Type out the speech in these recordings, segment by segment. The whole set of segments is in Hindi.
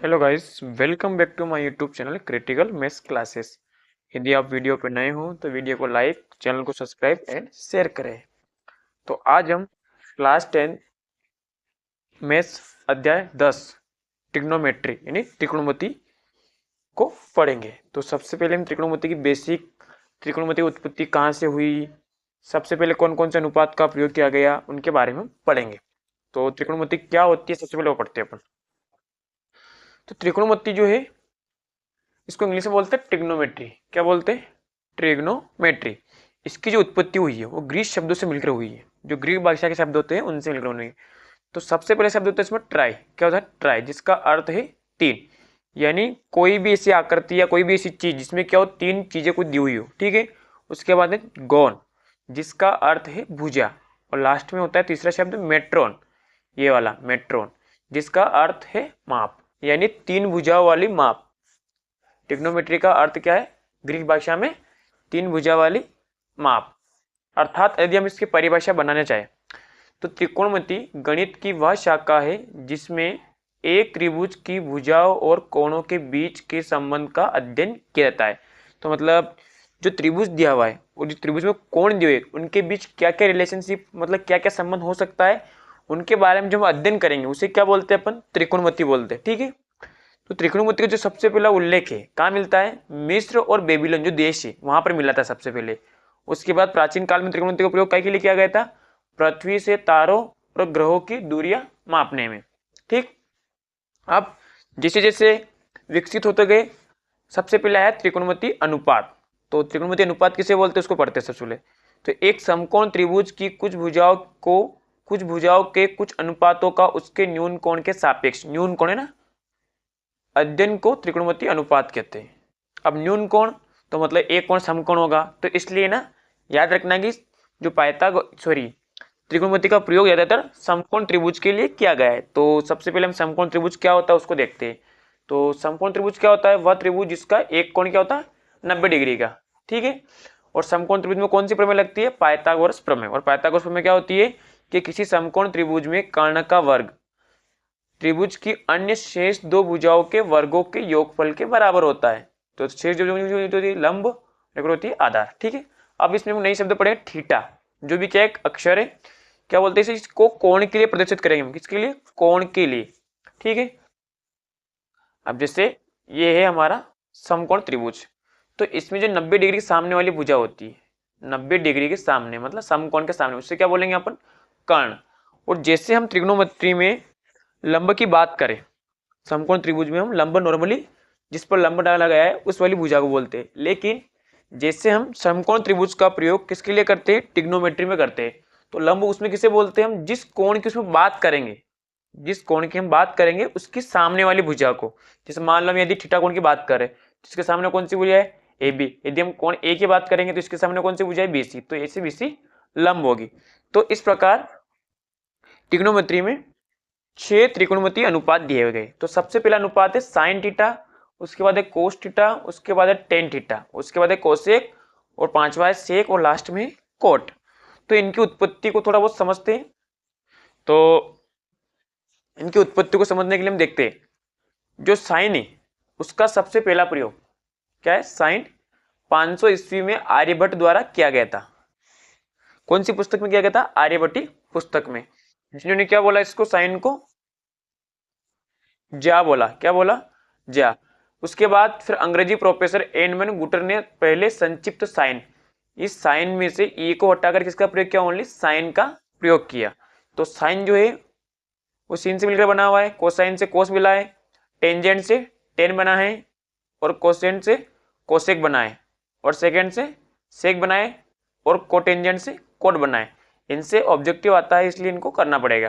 Hello guys, welcome back to my YouTube channel critical maths classes. यदि आप वीडियो पर नए हो तो वीडियो को लाइक, चैनल को सब्सक्राइब एंड शेयर करें। तो आज हम क्लास 10 मैथ्स अध्याय 10 ट्रिग्नोमेट्री यानी त्रिकोणमिति को पढ़ेंगे। तो सबसे पहले हम त्रिकोणमिति की बेसिक, त्रिकोणमिति की उत्पत्ति कहाँ से हुई, सबसे पहले कौन कौन से अनुपात का प्रयोग किया गया, उनके बारे में हम पढ़ेंगे। तो त्रिकोणमिति क्या होती है सबसे पहले वो पढ़ते हैं अपन। तो त्रिकोणमिति जो है इसको इंग्लिश में बोलते हैं ट्रिग्नोमेट्री। क्या बोलते हैं? ट्रिग्नोमेट्री। इसकी जो उत्पत्ति हुई है वो ग्रीक शब्दों से मिलकर हुई है। जो ग्रीक भाषा के शब्द होते हैं उनसे मिलकर हुई है। तो सबसे पहले शब्द होता है इसमें ट्राई। क्या होता है? ट्राई, जिसका अर्थ है तीन। यानी कोई भी ऐसी आकृति या कोई भी ऐसी चीज जिसमें क्या हो, तीन चीजें कुछ दी हुई हो। ठीक है। उसके बाद है गौन, जिसका अर्थ है भुजा। और लास्ट में होता है तीसरा शब्द मेट्रोन, ये वाला मेट्रोन, जिसका अर्थ है माप, यानी तीन भुजाओं वाली माप। ट्रिग्नोमेट्री का अर्थ क्या है ग्रीक भाषा में? तीन भुजा वाली माप। अर्थात यदि हम इसकी परिभाषा बनाना चाहें तो त्रिकोणमिति गणित की वह शाखा है जिसमें एक त्रिभुज की भुजाओं और कोणों के बीच के संबंध का अध्ययन किया जाता है। तो मतलब जो त्रिभुज दिया हुआ है और जो त्रिभुज में कोण दिए हुए उनके बीच क्या क्या रिलेशनशिप, मतलब क्या क्या संबंध हो सकता है, उनके बारे में जो हम अध्ययन करेंगे उसे क्या बोलते हैं अपन? त्रिकोणमिति बोलते हैं। ठीक है। तो त्रिकोणमिति का जो सबसे पहला उल्लेख है कहाँ मिलता है? मिस्र और बेबीलोन जो देश है वहां पर मिला था सबसे पहले। उसके बाद प्राचीन काल में त्रिकोणमिति का प्रयोग काय के लिए किया गया था? पृथ्वी से तारों और ग्रहों की दूरियां मापने में। ठीक। अब जैसे जैसे विकसित होते गए, सबसे पहला है त्रिकोणमिति अनुपात। तो त्रिकोणमिति अनुपात किसे बोलते हैं उसको पढ़ते हैं सबसे पहले। तो एक समकोण त्रिभुज की कुछ भुजाओं के कुछ अनुपातों का उसके न्यून कोण के सापेक्ष, न्यून कोण है ना, अध्ययन को त्रिकोणमिति अनुपात कहते हैं। अब न्यून कोण तो मतलब एक कोण समकोण होगा, तो इसलिए ना याद रखना कि जो त्रिकोणमिति का प्रयोग ज्यादातर समकोण त्रिभुज के लिए किया गया है। तो सबसे पहले हम समकोण त्रिभुज क्या होता है उसको देखते हैं। तो समकोण त्रिभुज क्या होता है? वह त्रिभुज जिसका एक कोण क्या होता है? 90 डिग्री का। ठीक है। और समकोण त्रिभुज में कौन सी प्रमेय लगती है? पाइथागोरस प्रमेय। और पाइथागोरस प्रमेय क्या होती है कि किसी समकोण त्रिभुज में कर्ण का वर्ग त्रिभुज की अन्य शेष दो भुजाओं के वर्गों के योगफल के बराबर होता है। तो शेष जो होती है लंब, होती है आधार। ठीक है। अब इसमें नई शब्द पढ़े थीटा, जो भी क्या एक अक्षर है। क्या बोलते हैं? इसको कोण के लिए प्रदर्शित करेंगे हम। किसके लिए? कोण के लिए। ठीक है। अब जैसे ये है हमारा समकोण त्रिभुज, तो इसमें जो 90 डिग्री के सामने वाली भुजा होती है, 90 डिग्री के सामने मतलब समकोण के सामने, उससे क्या बोलेंगे अपन? कर्ण। और जैसे हम त्रिग्नोमेट्री में लंब की बात करें, समकोण त्रिभुज में हम लंब नॉर्मली जिस पर लंब डाला गया है उस वाली भुजा को बोलते हैं। लेकिन जैसे हम समकोण त्रिभुज का प्रयोग किसके लिए करते हैं? ट्रिग्नोमेट्री में करते हैं। तो लंब उसमें किसे बोलते हैं? हम जिस कोण की उसमें बात करेंगे, जिस कोण की हम बात करेंगे उसकी सामने वाली भुजा को। जैसे मान लो हम यदि थीटा कोण की बात करें तो इसके सामने कौन सी भुजा है? A B. यदि हम कोण ए की बात करेंगे तो इसके सामने कौन सी भुजा है? B C. तो ए से बी सी लंब होगी। तो इस प्रकार ट्रिग्नोमेट्री में 6 त्रिकोणमितीय अनुपात दिए गए। तो सबसे पहला अनुपात है साइन थीटा, उसके बाद है कोस थीटा, उसके बाद है टेन थीटा, उसके बाद है कोसेक, और पांचवा है सेक, और लास्ट में कोट। तो इनकी उत्पत्ति को थोड़ा बहुत समझते हैं। तो इनकी उत्पत्ति को समझने के लिए हम देखते हैं जो साइन है उसका सबसे पहला प्रयोग क्या है? साइन 500 ईस्वी में आर्यभट्ट द्वारा किया गया था। कौन सी पुस्तक में किया गया था? आर्यभट्टी पुस्तक में। जिन्होंने क्या बोला इसको? साइन को जा बोला। क्या बोला? जा। उसके बाद फिर अंग्रेजी प्रोफेसर एडमंड गुटर ने पहले संक्षिप्त साइन, इस साइन में से ई को हटाकर किसका प्रयोग किया? ओनली साइन का प्रयोग किया। तो साइन जो है वो सीन से मिलकर बना हुआ है। कोसाइन से कोस मिला है, टेंजेंट से टेन बना है, और कोसेंट से कोसेक बना है, और सेकेंड से सेक बनाए, और कोटेंजेंट से कोट बनाए। इनसे ऑब्जेक्टिव आता है इसलिए इनको करना पड़ेगा।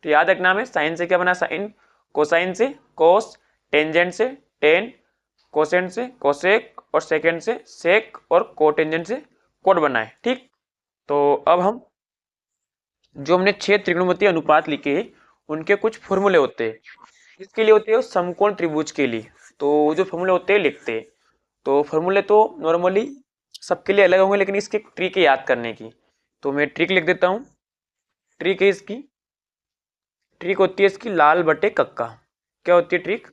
तो याद रखना है साइन से क्या बना? साइन। कोसाइन से कोस, टेंजेंट से टेन, कोसेंट से कोसेक, और सेकेंड से सेक, और कोटेंजेंट से कोट बनाए। ठीक। तो अब हम जो हमने 6 त्रिकोणमितीय अनुपात लिखे हैं उनके कुछ फॉर्मूले होते हैं। किसके लिए होते हैं? समकोण त्रिभुज के लिए। तो जो फॉर्मूले होते हैं लिखते हैं। तो फॉर्मूले तो नॉर्मली सबके लिए अलग होंगे, लेकिन इसके ट्रिक है याद करने की। तो मैं ट्रिक लिख देता हूं। ट्रिक है इसकी, ट्रिक होती है इसकी लाल बटे कक्का। क्या होती है ट्रिक?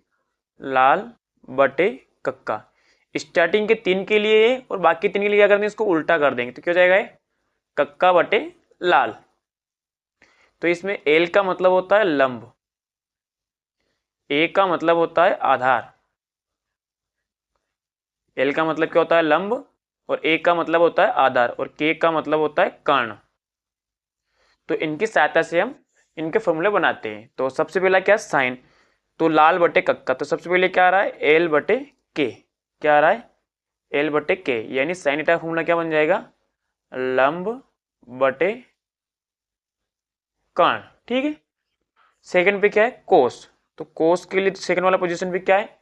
लाल बटे कक्का। स्टार्टिंग के 3 के लिए और बाकी 3 के लिए क्या कर देंगे, इसको उल्टा कर देंगे तो क्या हो जाएगा कक्का बटे लाल। तो इसमें एल का मतलब होता है लंब, ए का मतलब होता है आधार, एल का मतलब क्या होता है लंब और ए का मतलब होता है आधार और के का मतलब होता है कर्ण। तो इनकी सहायता से हम इनके फॉर्मूले बनाते हैं। तो सबसे पहला क्या साइन, तो लाल बटे कक्का, तो सबसे पहले क्या आ रहा है एल बटे के, क्या आ रहा है एल बटे के, यानी साइन थीटा का फॉर्मूला क्या बन जाएगा लंब बटे कर्ण। ठीक है, सेकंड पे क्या है कोस, तो कोस के लिए सेकंड वाला पोजीशन पे क्या है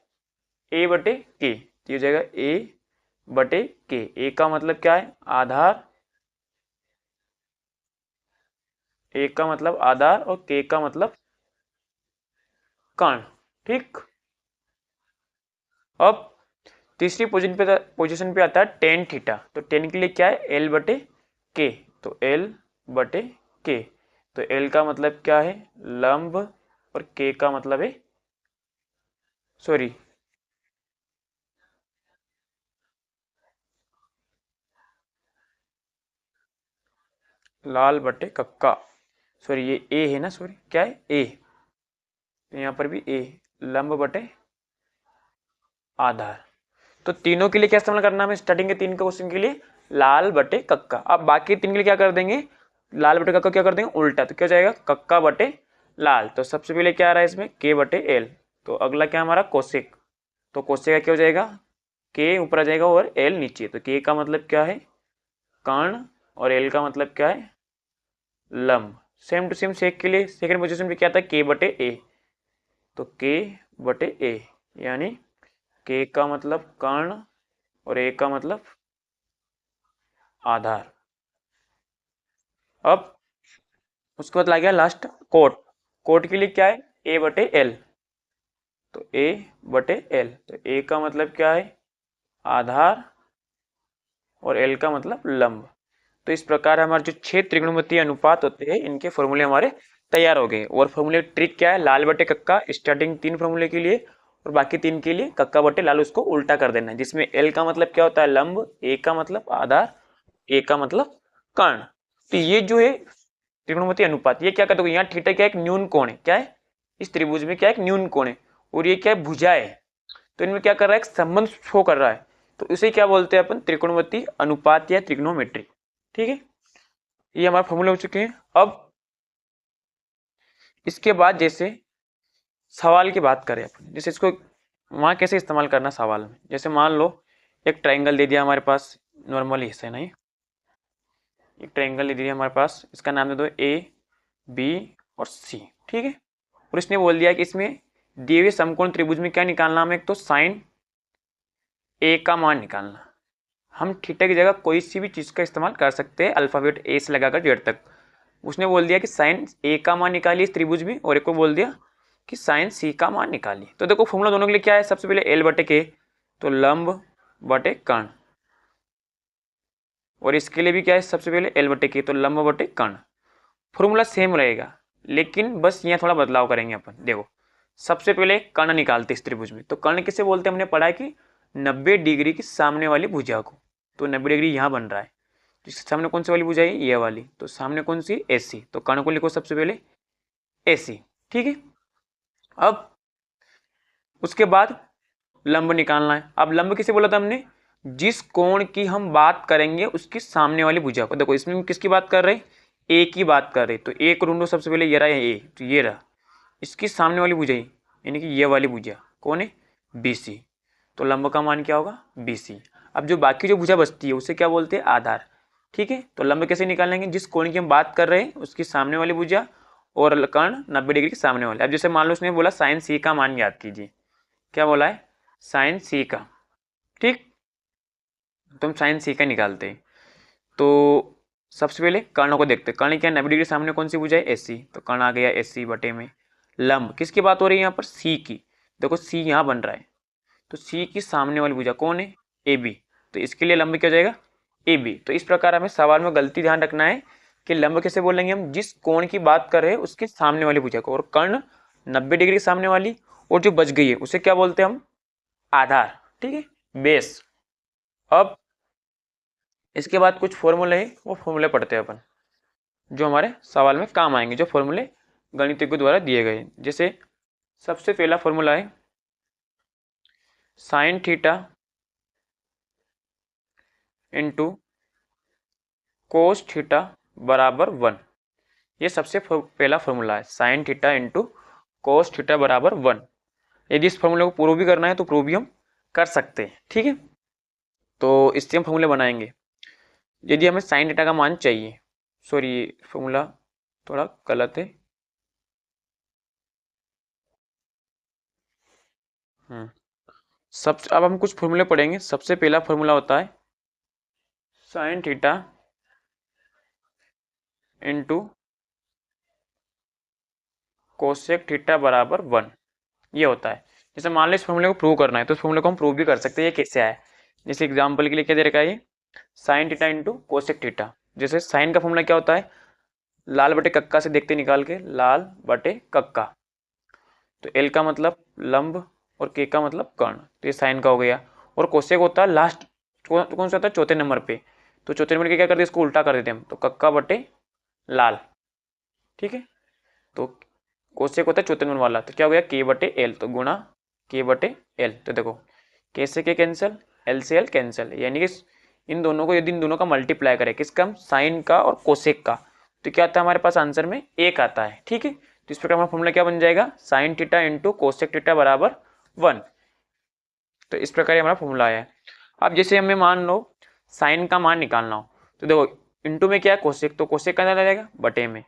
ए बटे के, तो ये हो जाएगा ए बटे के। ए का मतलब क्या है आधार, ए का मतलब आधार और के का मतलब कर्ण। ठीक, अब तीसरी पोजीशन पे आता है टेन थीटा, तो टेन के लिए क्या है एल बटे के, तो एल बटे के, तो एल का मतलब क्या है लंब और के का मतलब है सॉरी लाल बटे कक्का, सॉरी ये ए है ना, सॉरी क्या है ए, तो यहाँ पर भी ए लंब बटे आधार। तो तीनों के लिए क्या इस्तेमाल करना है स्टार्टिंग के 3 क्वेश्चन के लिए लाल बटे कक्का। अब बाकी 3 के लिए क्या कर देंगे लाल बटे कक्का क्या कर देंगे उल्टा, तो क्या हो जाएगा कक्का बटे लाल। तो सबसे पहले क्या आ रहा है इसमें के बटे एल, तो अगला क्या हमारा कोसेक, तो कोसेक का क्या हो जाएगा के ऊपर आ जाएगा और एल नीचे, तो के का मतलब क्या है कर्ण और एल का मतलब क्या है लंब। सेम टू सेम सेक के लिए सेकंड पोजीशन पे क्या था के बटे ए, तो के बटे ए यानी के का मतलब कर्ण और ए का मतलब आधार। अब उसके बाद ला गया लास्ट कोट, कोट के लिए क्या है ए बटे एल, तो ए बटे एल, तो ए का मतलब क्या है आधार और एल का मतलब लंब। तो इस प्रकार हमारे जो 6 त्रिकोणमितीय अनुपात होते हैं इनके फॉर्मूले हमारे तैयार हो गए। और फॉर्मूले ट्रिक क्या है लाल बटे कक्का स्टार्टिंग 3 फॉर्मूले के लिए और बाकी 3 के लिए कक्का बटे लाल उसको उल्टा कर देना है, जिसमें एल का मतलब क्या होता है लंब, ए का मतलब आधार, ए का मतलब कर्ण। तो ये जो है त्रिकोणमितीय अनुपात ये क्या कहते हो यहाँ थीटा क्या एक न्यून कोण है, क्या है इस त्रिभुज में क्या एक न्यून कोण है और ये क्या है भुजा है, तो इनमें क्या कर रहा है एक संबंध शो कर रहा है, तो इसे क्या बोलते हैं अपन त्रिकोणमितीय अनुपात या त्रिकोणोमेट्री। ठीक है, ये हमारे फॉर्मूले हो चुके हैं। अब इसके बाद जैसे सवाल की बात करें अपन, जैसे इसको वहां कैसे इस्तेमाल करना सवाल में, जैसे मान लो एक ट्राइंगल दे दिया हमारे पास, नॉर्मली हिस्सा है ना, एक ट्राइंगल दे दिया हमारे पास, इसका नाम दे दो ए बी और सी। ठीक है, और इसने बोल दिया कि इसमें दिए हुए समकोण त्रिभुज में क्या निकालना हमें, एक तो साइन ए का मान निकालना। हम थीटा की जगह कोई सी भी चीज का इस्तेमाल कर सकते हैं अल्फाबेट ए से लगाकर जेड तक। उसने बोल दिया कि साइन ए का मान निकालिए इस त्रिभुज में, और एक को बोल दिया कि साइन सी का मान निकालिए। तो देखो फॉर्मूला दोनों के लिए क्या है, सबसे पहले एल बटे के, तो लंब बटे कर्ण, और इसके लिए भी क्या है सबसे पहले एल बटे के, तो लंब बटे कर्ण। फॉर्मूला सेम रहेगा लेकिन बस यहाँ थोड़ा बदलाव करेंगे अपन। देखो सबसे पहले कर्ण निकालते इस त्रिभुज में, तो कर्ण किसे बोलते हैं हमने पढ़ा है कि 90 डिग्री की सामने वाली भुजा को, तो 90 डिग्री यहाँ बन रहा है, तो इसके सामने कौन सी वाली भुजा है ये वाली, तो सामने कौन सी एसी, तो कर्ण को लिखो सबसे पहले एसी। ठीक है, अब उसके बाद लंब निकालना है। अब लंब किसे बोला था हमने, जिस कोण की हम बात करेंगे उसकी सामने वाली भुजा को। देखो इसमें किसकी बात कर रहे हैं ए की बात कर रहे, तो ए को ढूंढो सबसे पहले, ये रहा ए, तो ये रहा इसकी सामने वाली भुजा यानी कि ये वाली भुजा कौन है BC, तो लंब का मान क्या होगा BC। अब जो बाकी जो भुजा बचती है उसे क्या बोलते हैं आधार। ठीक है, तो लंब कैसे निकालेंगे, जिस कोण की हम बात कर रहे हैं उसकी सामने वाली भुजा और कर्ण 90 डिग्री के सामने वाले। अब जैसे मान लो उसने बोला साइन सी का मान याद कीजिए, क्या बोला है साइन सी का। ठीक, तो हम साइन सी का निकालते हैं, तो सबसे पहले कर्ण को देखते हैं, कर्ण क्या 90 डिग्री सामने कौन सी भुजा है एसी, तो कर्ण आ गया एसी बटे में लंब किसकी बात हो रही है यहाँ पर सी की, देखो सी यहाँ बन रहा है, तो सी की सामने वाली भुजा कौन है ए बी, तो इसके लिए लंब क्या हो जाएगा ए बी। तो इस प्रकार हमें सवाल में गलती ध्यान रखना है कि लंब कैसे बोलेंगे हम, जिस कोण की बात कर रहे हैं उसके सामने वाली भुजा को, और कर्ण 90 डिग्री के सामने वाली, और जो बच गई है उसे क्या बोलते हैं हम, आधार, ठीक है, बेस। अब इसके बाद कुछ फॉर्मूले है, वो फॉर्मूले पढ़ते हैं अपन जो हमारे सवाल में काम आएंगे, जो फॉर्मूले गणितज्ञों द्वारा दिए गए। जैसे सबसे पहला फॉर्मूला है sine theta into cos theta बराबर 1। ये सबसे पहला फॉर्मूला है, sine theta into cos theta बराबर 1। यदि इस फॉर्मूले को प्रूव भी करना है तो प्रूव भी हम कर सकते हैं, ठीक है। तो इससे हम फॉर्मूले बनाएंगे। यदि हमें साइन थीटा का मान चाहिए, सॉरी फॉर्मूला थोड़ा गलत है, अब हम कुछ फॉर्मूले पढ़ेंगे। सबसे पहला फॉर्मूला होता है sine theta into cosec theta बराबर 1, ये होता है। जैसे मान लो इस फॉर्मूले को प्रूव करना है तो इस फॉर्मूले को हम प्रूव भी कर सकते हैं। ये कैसे आया, जैसे एग्जांपल के लिए क्या दे रखा है, ये sine theta into cosec theta. जैसे साइन का फॉर्मूला क्या होता है, लाल बटे कक्का से देखते निकाल के, लाल बटे कक्का। तो एल का मतलब लंब और के का मतलब कर्ण, तो ये साइन का हो गया। और कोसेक होता है लास्ट, कौन सा होता है, चौथे नंबर पे। तो चौथे नंबर के क्या करते हैं, इसको उल्टा कर देते हैं हम, तो कक्का बटे लाल, ठीक है। तो कोसेक होता है चौथे नंबर वाला, तो क्या हो गया के बटे एल, तो गुणा के बटे एल। तो देखो के से के कैंसिल, एल से एल कैंसिल, यानी कि इन दोनों को, यदि इन दोनों का मल्टीप्लाई करें, किसका, साइन का और कोसेक का, तो क्या आता है हमारे पास आंसर में 1 आता है, ठीक है। तो इस प्रकार हमारा फॉर्मूला क्या बन जाएगा, sine theta into cosec theta बराबर 1। तो इस प्रकार हमारा फॉर्मूला आया है। अब जैसे हमें मान लो साइन का मान निकालना हो, तो देखो इंटू में क्या है कोसेक, तो कोसेक का जाएगा बटे में,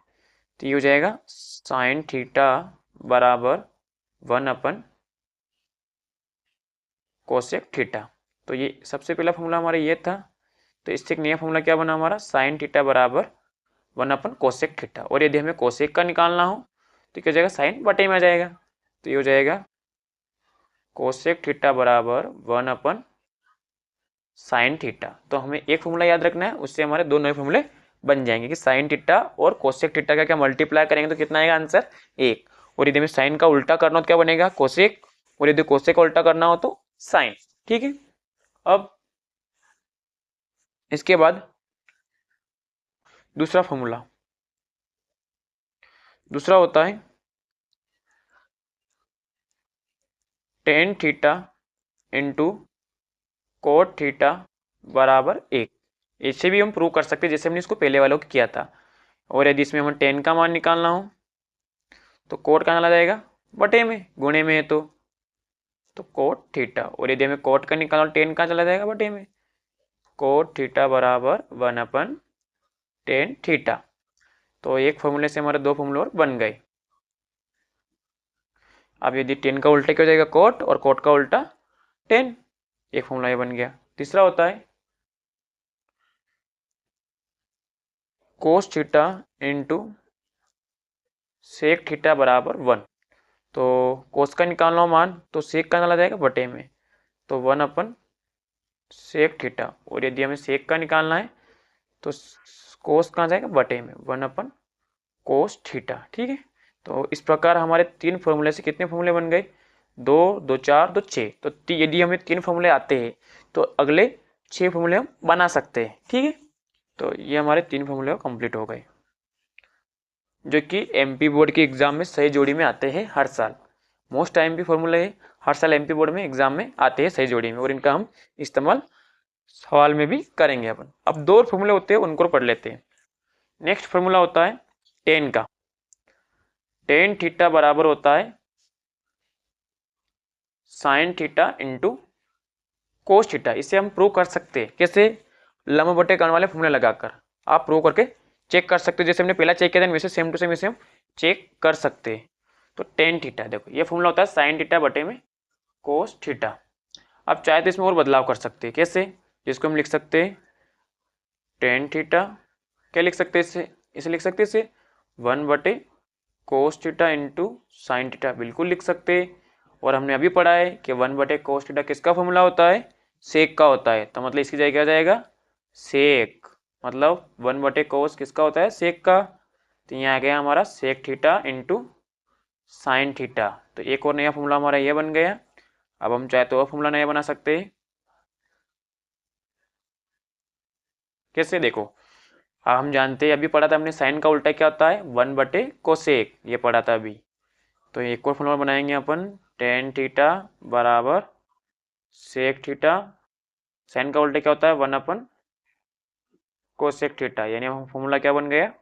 तो ये हो जाएगा साइन थीटा बराबर 1 अपन कोसेक थीटा। तो ये सबसे पहला फॉर्मूला हमारा ये था। तो इससे एक नया फॉर्मूला क्या बना हमारा, साइन थीटा बराबर 1 अपन कोसेक थीटा। और यदि हमें कोसेक का निकालना हो तो क्या हो जाएगा, साइन बटे में आ जाएगा, तो ये हो जाएगा कोसेक थीटा बराबर 1 अपन साइन थीटा। तो हमें एक फॉर्मूला याद रखना है, उससे हमारे दो नए फॉर्मूले बन जाएंगे कि साइन थीटा और कोसेक थीटा का क्या मल्टीप्लाई करेंगे तो कितना आएगा आंसर 1। और यदि हमें साइन का उल्टा करना हो तो क्या बनेगा कोसेक, और यदि कोसेक का उल्टा करना हो तो साइन, ठीक है। अब इसके बाद दूसरा फॉर्मूला, दूसरा होता है tan theta into cot theta बराबर 1। इसे भी हम प्रूव कर सकते हैं जैसे हमने इसको पहले वालों को किया था। और यदि इसमें हमें टेन का मान निकालना हो तो कोट कहाँ चला जाएगा, बटे में, गुणे में है तो कोट थीटा। और यदि हमें कोट का निकालना, टेन कहाँ चला जाएगा, बटे में, कोट थीटा बराबर 1 अपन टेन थीटा। तो एक फॉर्मूले से हमारे दो फॉर्मूले और बन गए। अब यदि टेन का उल्टा क्या हो जाएगा कोट, और कोट का उल्टा टेन, एक फॉर्मूला ये बन गया। तीसरा होता है cos theta into sec theta बराबर 1। तो कोस का निकालना हो मान तो सेक का चला जाएगा बटे में, तो 1 अपन सेक थीटा। और यदि हमें सेक का निकालना है तो कोस कहाँ जाएगा बटे में, 1 अपन कोस थीटा, ठीक है। तो इस प्रकार हमारे तीन फॉर्मूले से कितने फॉर्मूले बन गए, 2 2 4 2 6। तो यदि हमें तीन फॉर्मूले आते हैं तो अगले 6 फॉर्मूले हम बना सकते हैं, ठीक है। तो ये हमारे तीन फॉर्मूले कंप्लीट हो गए, जो कि एमपी बोर्ड के एग्जाम में सही जोड़ी में आते हैं हर साल। मोस्ट एमपी फॉर्मूले है, हर साल एमपी बोर्ड में एग्जाम में आते हैं सही जोड़ी में, और इनका हम इस्तेमाल सवाल में भी करेंगे अपन। अब दो फॉर्मूले होते हैं उनको पढ़ लेते हैं। नेक्स्ट फॉर्मूला होता है टेन का। टेन थीटा बराबर होता है sine theta into cos theta. इसे हम प्रूव कर सकते हैं कैसे, लंब बटे कर्ण वाले फॉर्मूले लगाकर आप प्रूव करके चेक कर सकते हो। जैसे हमने पहला चेक किया था वैसे सेम टू सेम इसे हम चेक कर सकते हैं। तो टेन थीटा, देखो ये फॉर्मूला होता है साइन थीटा बटे में कोस थीटा। अब चाहे तो इसमें और बदलाव कर सकते हैं, कैसे, जिसको हम लिख सकते हैं टेन थीटा, क्या लिख सकते हैं इसे, इसे लिख सकते हैं इसे 1 बटे कोस थीटा इंटू साइन थीटा, बिल्कुल लिख सकते हैं। और हमने अभी पढ़ा है कि 1 बटे कोस थीटा किसका फॉर्मूला होता है, सेक का होता है। तो मतलब इसकी जगह क्या जाएगा सेक, मतलब 1 बटे कोस किसका होता है, सेक का। तो यहाँ आ गया हमारा sec theta into sine theta. तो एक और नया फॉर्मूला हमारा ये बन गया। अब हम चाहे तो और फॉर्मूला नया बना सकते हैं। कैसे, देखो हम जानते हैं, अभी पढ़ा था हमने साइन का उल्टा क्या होता है, 1/कोसेक, ये पढ़ा था अभी। तो एक और फॉर्मूला बनाएंगे अपन, टेन थीटा बराबर सेक थीटा। साइन का उल्टा क्या होता है, 1/कोसेक थीटा। यानी हम फॉर्मूला क्या बन गया,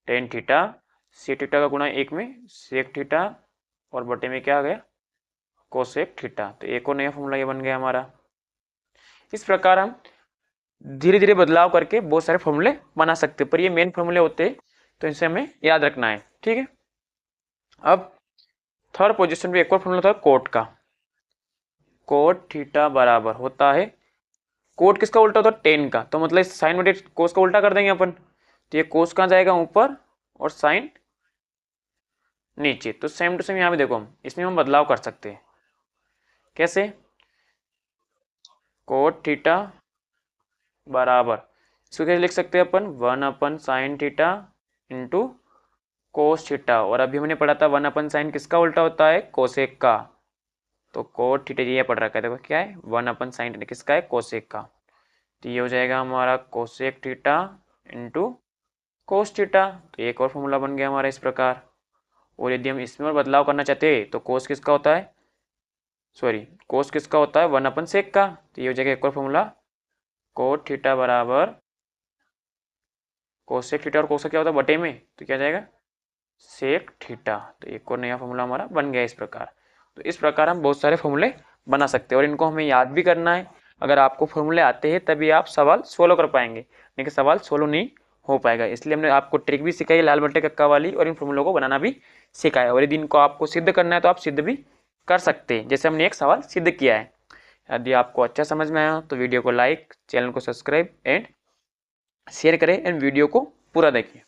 टेन थीटा सेक थीटा का गुणा एक में सेक थीटा और बटे में क्या आ गया, कोसेक थीटा। तो एक और नया फॉर्मूला ये बन गया हमारा। इस प्रकार हम धीरे धीरे बदलाव करके बहुत सारे फॉर्मूले बना सकते हैं, पर ये मेन फॉर्मूले होते हैं, तो इनसे हमें याद रखना है, ठीक है। अब थर्ड पोजीशन पे एक और फॉर्मूला था कोट का। कोट थीटा बराबर होता है, कोट किसका उल्टा होता है, टेन का। तो मतलब साइन बटे कोस का उल्टा कर देंगे अपन। तो ये कोस कहाँ जाएगा, ऊपर, और साइन नीचे। तो सेम टू सेम यहाँ भी देखो, हम इसमें हम बदलाव कर सकते हैं। कैसे, कोट थीटा बराबर, इसको कैसे लिख सकते हैं अपन, 1/साइन थीटा इंटू कोस थीटा। और अभी हमने पढ़ा था 1/साइन किसका उल्टा होता है, कोसेक का। तो कोट थीटा ये पढ़ रखा है, देखो क्या है, 1/साइन थीटा किसका है, कोसेक का। तो ये हो जाएगा हमारा cosec theta into cos theta. तो एक और फॉर्मूला बन गया हमारा इस प्रकार। और यदि हम इसमें और बदलाव करना चाहते हैं तो कोस किसका होता है, कोस किसका होता है, 1/सेक का। तो ये हो जाएगा एक और फॉर्मूला, कोट थीटा बराबर कोसेक थीटा, और कोस क्या होता है बटे में, तो क्या जाएगा, सेक थीटा। तो एक और नया फॉर्मूला हमारा बन गया इस प्रकार। तो इस प्रकार हम बहुत सारे फॉर्मूले बना सकते हैं, और इनको हमें याद भी करना है। अगर आपको फॉर्मूले आते हैं तभी आप सवाल सोल्व कर पाएंगे, नहीं कि सवाल सोल्व नहीं हो पाएगा। इसलिए हमने आपको ट्रिक भी सिखाई लाल बट्टे कक्का वाली, और इन फॉर्मूलों को बनाना भी सिखाया। और यदि इनको आपको सिद्ध करना है तो आप सिद्ध भी कर सकते हैं, जैसे हमने एक सवाल सिद्ध किया है। यदि आपको अच्छा समझ में आया तो वीडियो को लाइक, चैनल को सब्सक्राइब एंड शेयर करें, एंड वीडियो को पूरा देखें।